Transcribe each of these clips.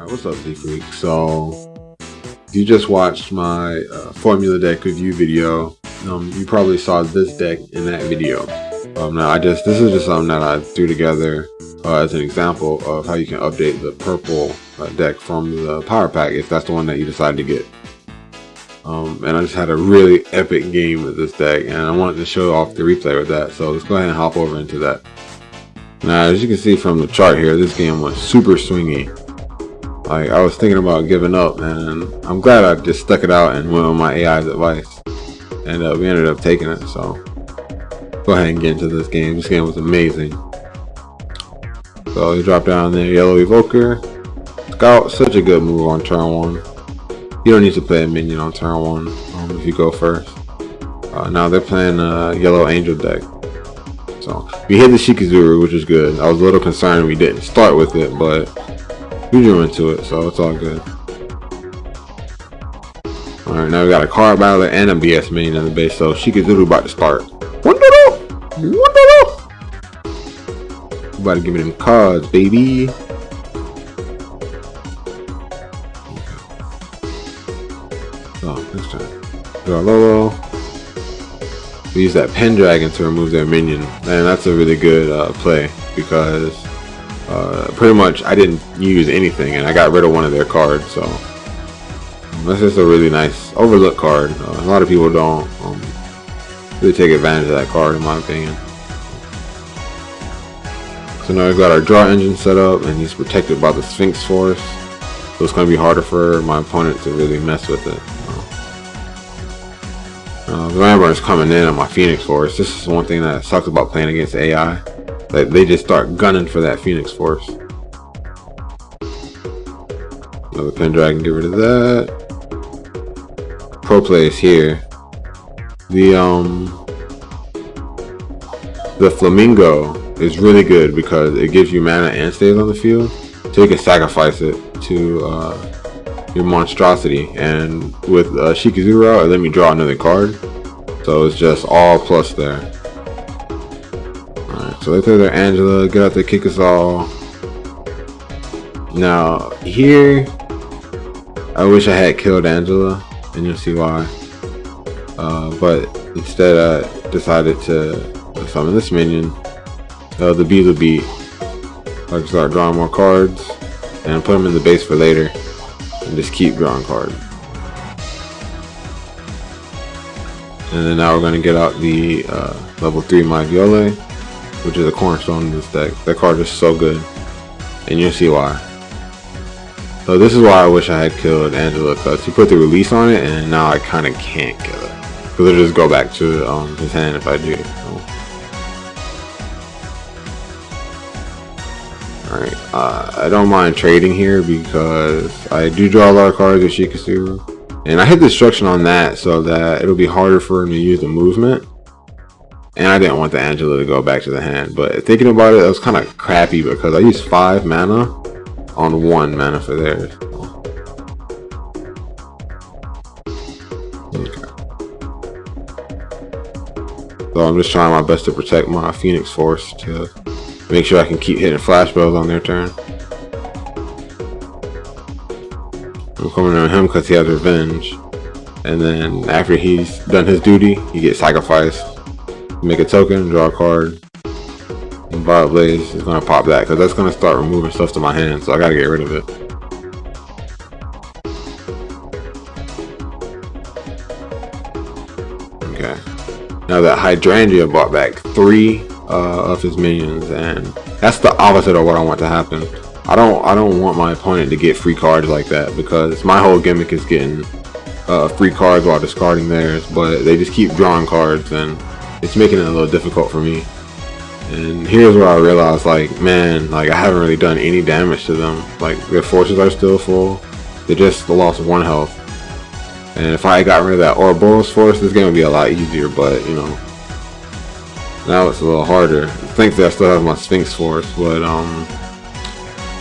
Alright, what's up, Z-Freak? So, you just watched my formula deck review video. You probably saw this deck in that video. This is just something that I threw together as an example of how you can update the purple deck from the power pack if that's the one that you decide to get. And I just had a really epic game with this deck, and I wanted to show off the replay with that. So let's go ahead and hop over into that. Now, as you can see from the chart here, this game was super swingy. Like, I was thinking about giving up, and I'm glad I just stuck it out and went on my AI's advice. And we ended up taking it, so go ahead and get into this game. This game was amazing. So you drop down there, Yellow Evoker. Scout, such a good move on turn 1. You don't need to play a minion on turn 1 if you go first. Now they're playing a Yellow Angel deck. So we hit the Shikizuru, which is good. I was a little concerned we didn't start with it, but we drew into it, so it's all good. Alright, now we got a card battler and a BS minion in the base, so Shikizuru about to start. About to give me them cards, baby. Oh, next turn. Draw Lolo. We use that Pendragon to remove their minion, and that's a really good play because pretty much I didn't use anything and I got rid of one of their cards, so that's just a really nice overlooked card. A lot of people don't really take advantage of that card, in my opinion. So now we've got our draw engine set up, and he's protected by the Sphinx Force, so it's going to be harder for my opponent to really mess with it. The Ramburn is coming in on my Phoenix Force. This is one thing that sucks about playing against AI. Like, they just start gunning for that Phoenix Force. Another Pendragon, get rid of that. Pro play is here. The Flamingo is really good because it gives you mana and stays on the field, so you can sacrifice it to your monstrosity. And with Shikizuru, it let me draw another card, so it's just all plus there. Alright, so they play their Angela, get out there, kick us all. Now here, I wish I had killed Angela, and you'll see why. But instead I decided to summon this minion, the Beat. I can start drawing more cards and put them in the base for later and just keep drawing cards. And then now we're going to get out the level 3 My Viole, which is a cornerstone in this deck. That card is so good, and you'll see why. So this is why I wish I had killed Angela, because he put the release on it, and now I kind of can't kill it, because it'll just go back to his hand if I do. So. Alright, I don't mind trading here because I do draw a lot of cards with Shikizuru, and I hit destruction on that so that it'll be harder for him to use the movement, and I didn't want the Angela to go back to the hand. But thinking about it, it was kind of crappy because I used 5 mana on 1 mana for theirs. Okay. So I'm just trying my best to protect my Phoenix Force to make sure I can keep hitting flash spells on their turn. I'm coming on him because he has revenge, and then after he's done his duty, he gets sacrificed. Make a token, draw a card, and Violet Blaze is going to pop that because that's going to start removing stuff to my hand, so I got to get rid of it. Okay, now that Hydrangea brought back 3 of his minions, and that's the opposite of what I want to happen. I don't want my opponent to get free cards like that, because my whole gimmick is getting free cards while discarding theirs, but they just keep drawing cards and it's making it a little difficult for me. And here's where I realized, like, man, like, I haven't really done any damage to them. Like, their forces are still full, they just lost 1 health, and if I got rid of that Ouroboros Force, this game would be a lot easier. But you know, now it's a little harder. Thankfully I still have my Sphinx Force, but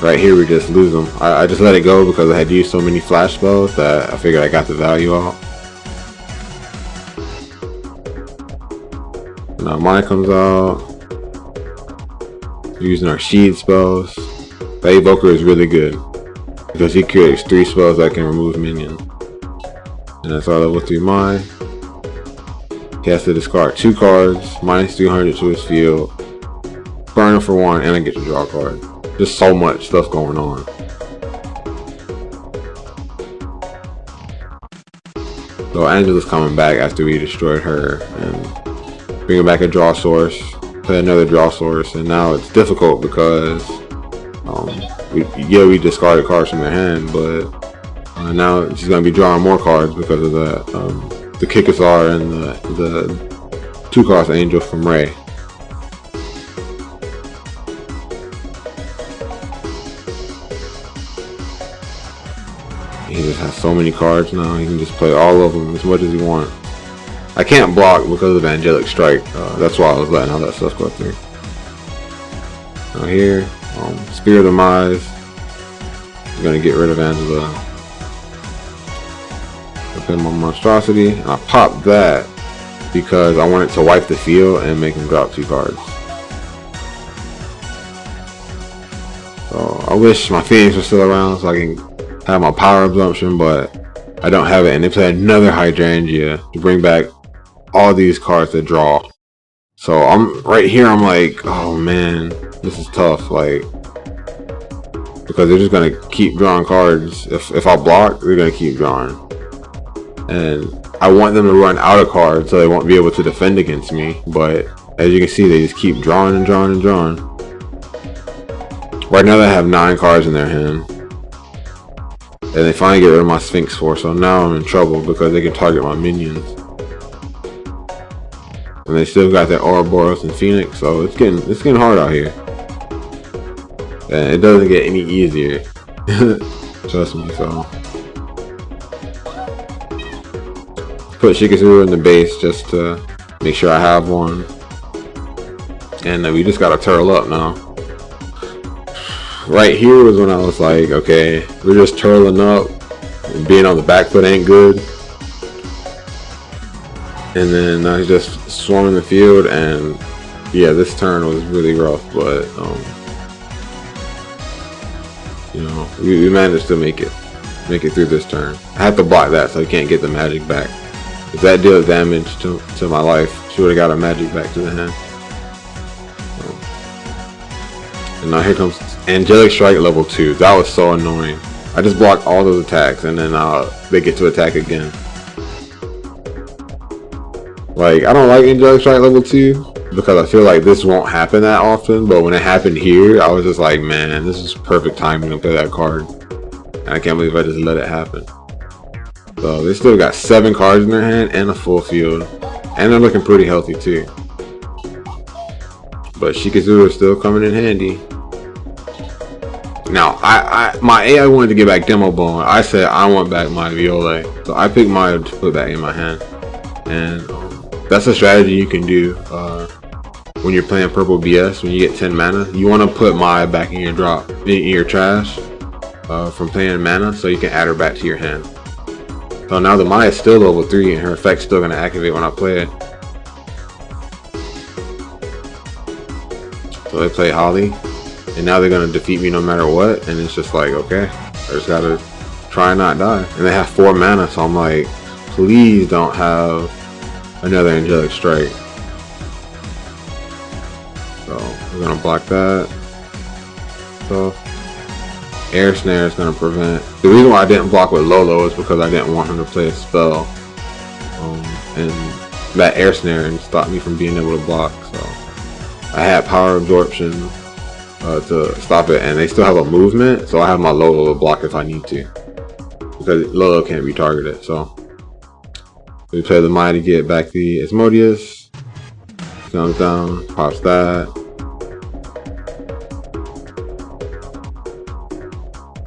right here we just lose them. I just let it go because I had used so many flash spells that I figured I got the value out. Now mine comes out. We're using our Sheed spells. That Evoker is really good. because he creates 3 spells that can remove minions. And that's our level 3 Mai. He has to discard 2 cards, minus 300 to his field, burn him for 1, and I get to draw a card. Just so much stuff going on. So Angela's coming back after we destroyed her, and bringing back a draw source, play another draw source, and now it's difficult because we discarded cards from their hand, but now she's gonna be drawing more cards because of the Kikazar and the 2-cost Angel from Ray. He just has so many cards now. He can just play all of them as much as he wants. I can't block because of Angelic Strike. That's why I was letting all that stuff go through. Now here, Spear of the Demise. I'm gonna get rid of Angela. Put my Monstrosity, and I popped that because I wanted to wipe the field and make him drop 2 cards. So I wish my Phoenix was still around so I can have my power absorption, but I don't have it, and they play another Hydrangea to bring back all these cards to draw. So I'm right here, I'm like, oh man, this is tough, like, because they're just gonna keep drawing cards. If I block, they're gonna keep drawing, and I want them to run out of cards so they won't be able to defend against me. But as you can see, they just keep drawing and drawing and drawing. Right now they have 9 cards in their hand. And they finally get rid of my Sphinx Force, so now I'm in trouble because they can target my minions. And they still got their Ouroboros and Phoenix, so it's getting hard out here. And it doesn't get any easier. Trust me, so. Put Shikazuru in the base just to make sure I have one. And we just gotta turtle up now. Right here was when I was like, okay, we're just turtling up, and being on the back foot ain't good. And then I just swarming the field, and yeah, this turn was really rough, but you know, we managed to make it through this turn. I had to block that so I can't get the magic back. If that deals damage to my life, she would have got a magic back to the hand. And now here comes Angelic Strike level 2. That was so annoying. I just blocked all those attacks, and then they get to attack again. Like, I don't like Angelic Strike level 2 because I feel like this won't happen that often, but when it happened here, I was just like, man, this is perfect timing to play that card. And I can't believe I just let it happen. So they still got 7 cards in their hand and a full field, and they're looking pretty healthy too. But Shikazuru is still coming in handy. Now, my AI wanted to get back Demo Bone. I said I want back my Viola, so I picked Maya to put back in my hand. And that's a strategy you can do when you're playing Purple BS. When you get 10 mana, you want to put Maya back in your trash from playing mana, so you can add her back to your hand. So now the Maya is still level 3, and her effect's still going to activate when I play it. So they play Holly, and now they're gonna defeat me no matter what, and it's just like, okay, I just gotta try and not die. And they have 4 mana, so I'm like, please don't have another Angelic Strike. So we're gonna block that. So Air Snare is gonna prevent. The reason why I didn't block with Lolo is because I didn't want him to play a spell, and that Air Snare stopped me from being able to block. So I had power absorption to stop it, and they still have a movement, so I have my Lolo to block if I need to, because Lolo can't be targeted. So we play the Maya to get back the Asmodeus. Comes down, pops that.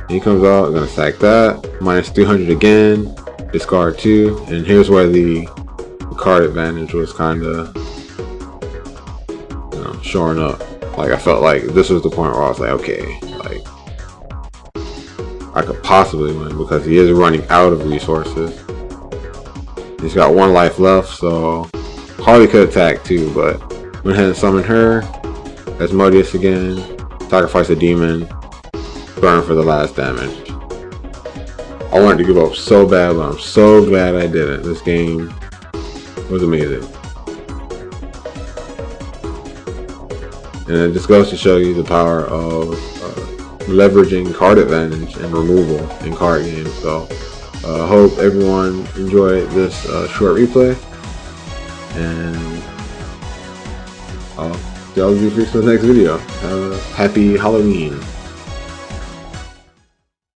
He comes out, I'm gonna sack that. Minus 300 again, discard 2, and here's where the card advantage was kinda, you know, showing up. Like, I felt like this was the point where I was like, okay, like, I could possibly win because he is running out of resources. He's got 1 life left, so Harley could attack too, but went ahead and summoned her. Asmodeus again, sacrifice a demon, burn for the last damage. I wanted to give up so bad, but I'm so glad I didn't. This game was amazing. And it just goes to show you the power of leveraging card advantage and removal in card games. So I hope everyone enjoyed this short replay, and I'll see all of you for the next video. Happy Halloween.